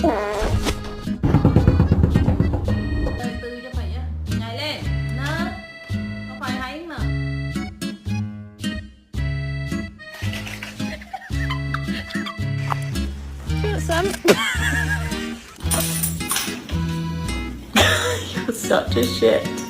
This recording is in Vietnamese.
Tư cho phải á. Nhảy lên. Nè. Không phải hay mà. Got some. You're such a shit.